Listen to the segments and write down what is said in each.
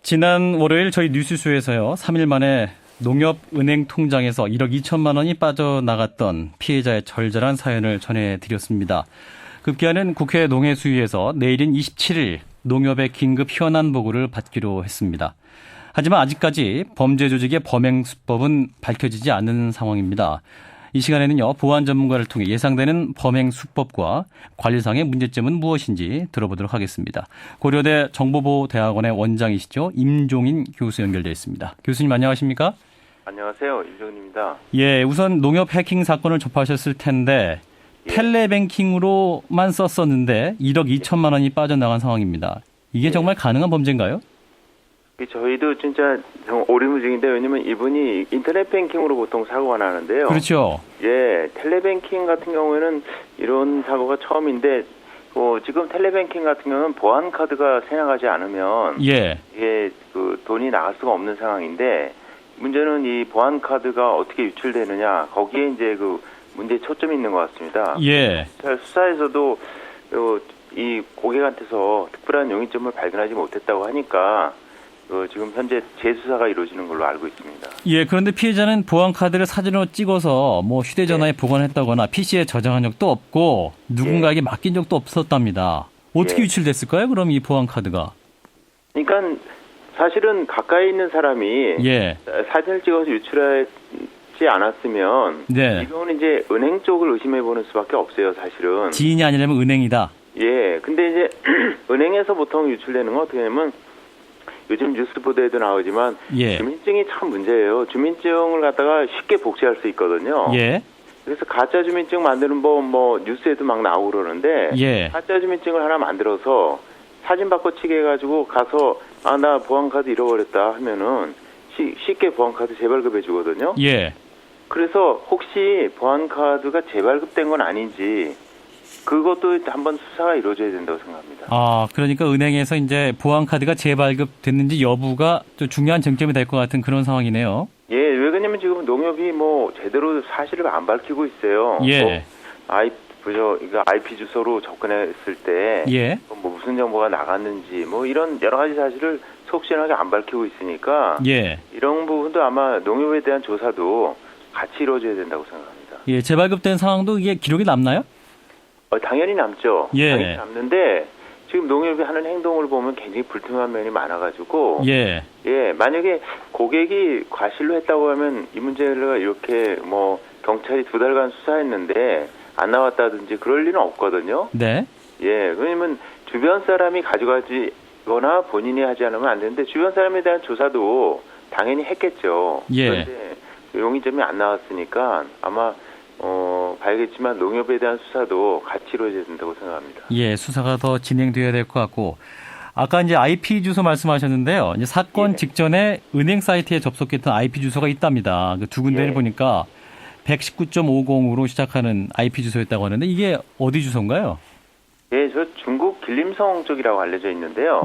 지난 월요일 저희 뉴스쇼에서요. 3일 만에 농협은행 통장에서 1억 2천만 원이 빠져나갔던 피해자의 절절한 사연을 전해드렸습니다. 급기야는 국회 농해수위에서 내일인 27일 농협의 긴급 현안 보고를 받기로 했습니다. 하지만 아직까지 범죄 조직의 범행 수법은 밝혀지지 않는 상황입니다. 이 시간에는요, 보안 전문가를 통해 예상되는 범행 수법과 관리상의 문제점은 무엇인지 들어보도록 하겠습니다. 고려대 정보보호대학원의 원장이시죠, 임종인 교수 연결되어 있습니다. 교수님 안녕하십니까? 안녕하세요. 임종인입니다. 예, 우선 농협 해킹 사건을 접하셨을 텐데 텔레뱅킹으로만 썼었는데 1억 2천만 원이 빠져나간 상황입니다. 이게 정말 가능한 범죄인가요? 저희도 진짜 오리무중인데, 왜냐면 이분이 인터넷 뱅킹으로 보통 사고가 나는데요. 그렇죠. 예, 텔레뱅킹 같은 경우에는 이런 사고가 처음인데, 지금 텔레뱅킹 같은 경우는 보안 카드가 생략하지 않으면 이게 돈이 나갈 수가 없는 상황인데, 문제는 이 보안 카드가 어떻게 유출되느냐, 거기에 이제 문제에 초점이 있는 것 같습니다. 예. 수사에서도 이 고객한테서 특별한 용의점을 발견하지 못했다고 하니까 지금 현재 재수사가 이루어지는 걸로 알고 있습니다. 예, 그런데 피해자는 보안카드를 사진으로 찍어서 휴대전화에 보관했다거나 PC에 저장한 적도 없고 누군가에게 맡긴 적도 없었답니다. 어떻게 유출됐을까요? 그럼 이 보안카드가? 그러니까 사실은 가까이 있는 사람이 사진을 찍어서 유출하지 않았으면 이 경우는 이제 은행 쪽을 의심해보는 수밖에 없어요, 사실은. 지인이 아니라면 은행이다? 예, 근데 이제 은행에서 보통 유출되는 건 어떻게 하냐면, 요즘 뉴스 보도에도 나오지만 주민증이 참 문제예요. 주민증을 갖다가 쉽게 복제할 수 있거든요. 그래서 가짜 주민증 만드는 법 뉴스에도 막 나오고 그러는데 가짜 주민증을 하나 만들어서 사진 바꿔치기 해가지고 가서 나 보안카드 잃어버렸다 하면은 쉽게 보안카드 재발급해 주거든요. 그래서 혹시 보안카드가 재발급된 건 아닌지 그것도 한번 수사가 이루어져야 된다고 생각합니다. 아, 그러니까 은행에서 이제 보안카드가 재발급됐는지 여부가 또 중요한 쟁점이 될 것 같은 그런 상황이네요. 예, 왜 그러냐면 지금 농협이 제대로 사실을 안 밝히고 있어요. IP 주소로 접근했을 때 무슨 정보가 나갔는지 이런 여러 가지 사실을 속 시원하게 안 밝히고 있으니까 이런 부분도 아마 농협에 대한 조사도 같이 이루어져야 된다고 생각합니다. 예, 재발급된 상황도 이게 기록이 남나요? 당연히 남죠. 당연히 남는데 지금 농협이 하는 행동을 보면 굉장히 불투명한 면이 많아가지고 만약에 고객이 과실로 했다고 하면 이 문제를 이렇게 경찰이 2달간 수사했는데 안 나왔다든지 그럴 리는 없거든요. 왜냐면 주변 사람이 가져가거나 본인이 하지 않으면 안 되는데 주변 사람에 대한 조사도 당연히 했겠죠. 그런데 용의점이 안 나왔으니까 아마 봐야겠지만 농협에 대한 수사도 같이 이루어져야 된다고 생각합니다. 예, 수사가 더 진행돼야 될 것 같고, 아까 이제 IP 주소 말씀하셨는데요. 이제 사건 직전에 은행 사이트에 접속했던 IP 주소가 있답니다. 그 두 군데를 보니까 119.50으로 시작하는 IP 주소였다고 하는데 이게 어디 주소인가요? 예, 저 중국 길림성 쪽이라고 알려져 있는데요.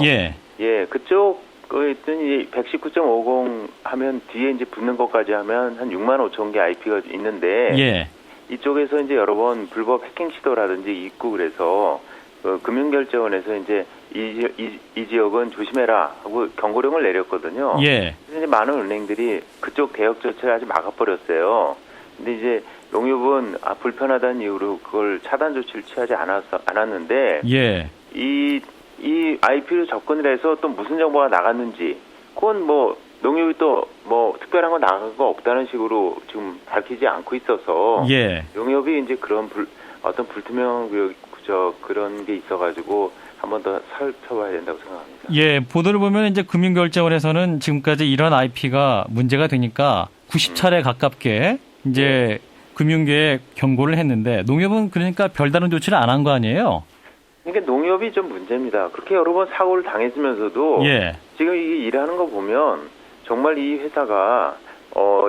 그쪽 있더니 119.50 하면 뒤에 이제 붙는 것까지 하면 한 6만 5천 개 IP가 있는데 이쪽에서 이제 여러 번 불법 해킹 시도라든지 있고 그래서 금융결제원에서 이제 이 지역은 조심해라 하고 경고령을 내렸거든요. 그래서 이제 많은 은행들이 그쪽 대역 조치를 아직 막아버렸어요. 근데 이제 농협은 불편하다는 이유로 그걸 차단 조치를 취하지 않았는데 이 IP로 접근을 해서 또 무슨 정보가 나갔는지 그건 농협이 또 특별한 거 나간 거 없다는 식으로 지금 밝히지 않고 있어서 농협이 이제 그런 어떤 불투명 그런 게 있어가지고 한 번 더 살펴봐야 된다고 생각합니다. 보도를 보면 이제 금융결제원에서는 지금까지 이런 IP가 문제가 되니까 90차례 가깝게 이제 금융계에 경고를 했는데 농협은 그러니까 별다른 조치를 안 한 거 아니에요? 그러니까 농협이 좀 문제입니다. 그렇게 여러 번 사고를 당했으면서도 지금 이게 일하는 거 보면 정말 이 회사가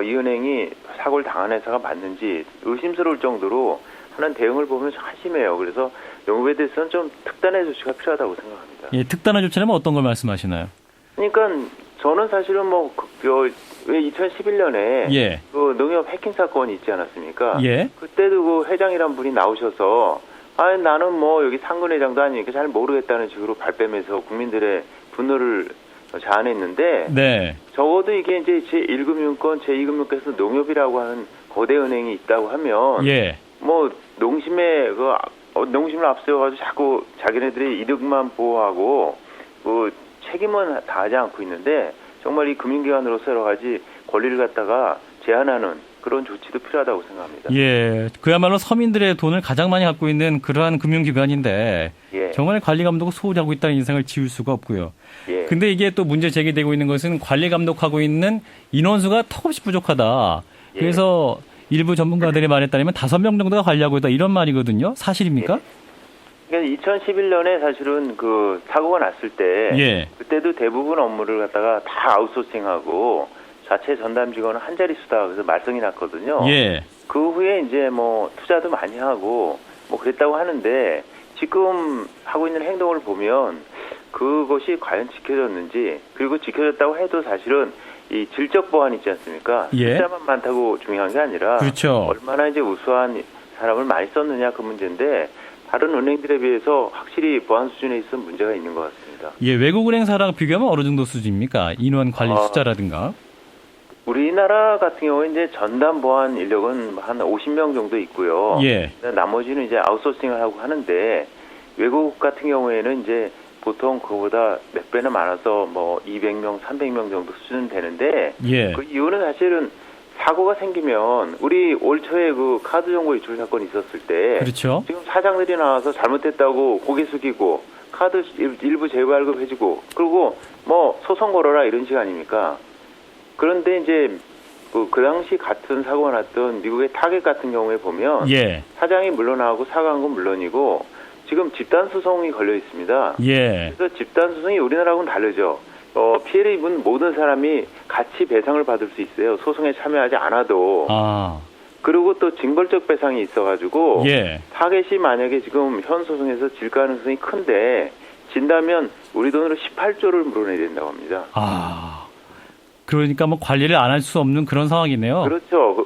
이 은행이 사고를 당한 회사가 맞는지 의심스러울 정도로 하는 대응을 보면 한심해요. 그래서 농협에 대해서는 좀 특단의 조치가 필요하다고 생각합니다. 특단의 조치라면 어떤 걸 말씀하시나요? 그러니까 저는 사실은 왜 2011년에 그 농협 해킹 사건이 있지 않았습니까? 그때도 그 회장이란 분이 나오셔서 나는 여기 상근회장도 아니니까 잘 모르겠다는 식으로 발뺌해서 국민들의 분노를 자안했는데 네. 적어도 이게 이제 제1금융권, 제2금융권에서 농협이라고 하는 거대 은행이 있다고 하면 예. 뭐 농심을 앞세워가지고 자꾸 자기네들의 이득만 보호하고 그 책임은 다하지 않고 있는데 정말 이 금융기관으로서 여러 가지 권리를 갖다가 제한하는 그런 조치도 필요하다고 생각합니다. 예, 그야말로 서민들의 돈을 가장 많이 갖고 있는 그러한 금융기관인데 예. 정말 관리 감독을 소홀히 하고 있다는 인상을 지울 수가 없고요. 예. 근데 이게 또 문제 제기되고 있는 것은 관리 감독하고 있는 인원수가 턱없이 부족하다. 예. 그래서 일부 전문가들의 말에 따르면 5명 정도가 관리하고 있다 이런 말이거든요. 사실입니까? 그러니까 2011년에 사실은 그 사고가 났을 때 예. 그때도 대부분 업무를 갖다가 다 아웃소싱하고 자체 전담 직원은 한 자릿수다 그래서 말썽이 났거든요. 예. 그 후에 이제 뭐 투자도 많이 하고 뭐 그랬다고 하는데 지금 하고 있는 행동을 보면 그것이 과연 지켜졌는지 그리고 지켜졌다고 해도 사실은 이 질적 보안 있지 않습니까? 예. 숫자만 많다고 중요한 게 아니라 그렇죠. 얼마나 이제 우수한 사람을 많이 썼느냐 그 문제인데 다른 은행들에 비해서 확실히 보안 수준에 있어 문제가 있는 것 같습니다. 예, 외국은행사랑 비교하면 어느 정도 수준입니까? 인원 관리 숫자라든가. 우리나라 같은 경우에 이제 전담 보안 인력은 한 50명 정도 있고요. 예. 나머지는 이제 아웃소싱을 하고 하는데 외국 같은 경우에는 이제 보통 그거보다 몇 배나 많아서 뭐 200명, 300명 정도 수준 되는데 예. 그 이유는 사실은 사고가 생기면 우리 올 초에 그 카드 정보 유출 사건이 있었을 때 그렇죠. 지금 사장들이 나와서 잘못했다고 고개 숙이고 카드 일부 재발급해주고 그리고 뭐 소송 걸어라 이런 식 아닙니까? 그런데 이제 그 당시 같은 사고가 났던 미국의 타겟 같은 경우에 보면 예. 사장이 물러나고 사과한 건 물론이고 지금 집단 소송이 걸려 있습니다. 예. 그래서 집단 소송이 우리나라하고는 다르죠. 피해를 입은 모든 사람이 같이 배상을 받을 수 있어요. 소송에 참여하지 않아도. 아. 그리고 또 징벌적 배상이 있어가지고 예. 타겟이 만약에 지금 현 소송에서 질 가능성이 큰데 진다면 우리 돈으로 18조를 물어내야 된다고 합니다. 아. 그러니까 뭐 관리를 안 할 수 없는 그런 상황이네요. 그렇죠.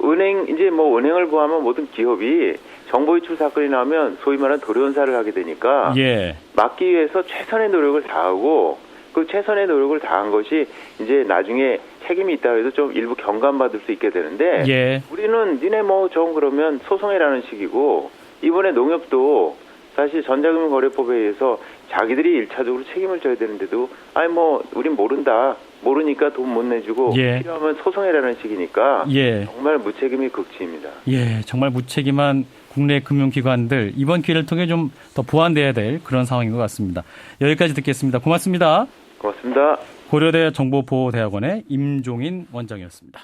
이제 뭐 은행을 포함한 모든 기업이 정보 유출 사건이 나오면 소위 말하는 돌연사를 하게 되니까 예. 막기 위해서 최선의 노력을 다하고 그 최선의 노력을 다한 것이 이제 나중에 책임이 있다고 해도 좀 일부 경감받을 수 있게 되는데 예. 우리는 니네 뭐 좀 그러면 소송해라는 식이고 이번에 농협도 사실 전자금융거래법에 의해서 자기들이 1차적으로 책임을 져야 되는데도 아니 뭐 우린 모르니까 돈 못 내주고 예. 필요하면 소송해라는 식이니까 예. 정말 무책임이 극치입니다. 예, 정말 무책임한 국내 금융기관들 이번 기회를 통해 좀 더 보완돼야 될 그런 상황인 것 같습니다. 여기까지 듣겠습니다. 고맙습니다. 고맙습니다. 고려대 정보보호대학원의 임종인 원장이었습니다.